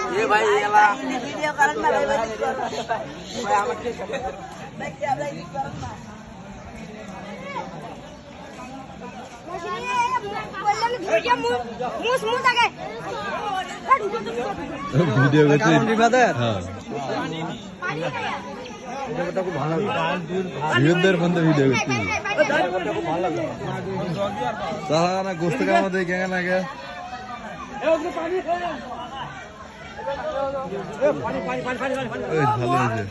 ये भाई वीडियो करन ना भाई ভিডিও করতে ভিডিওদের বন্ধ ভিডিও করতে তারা না গোস্ত কামা দেই কেন লাগে ভালো হয়েছে।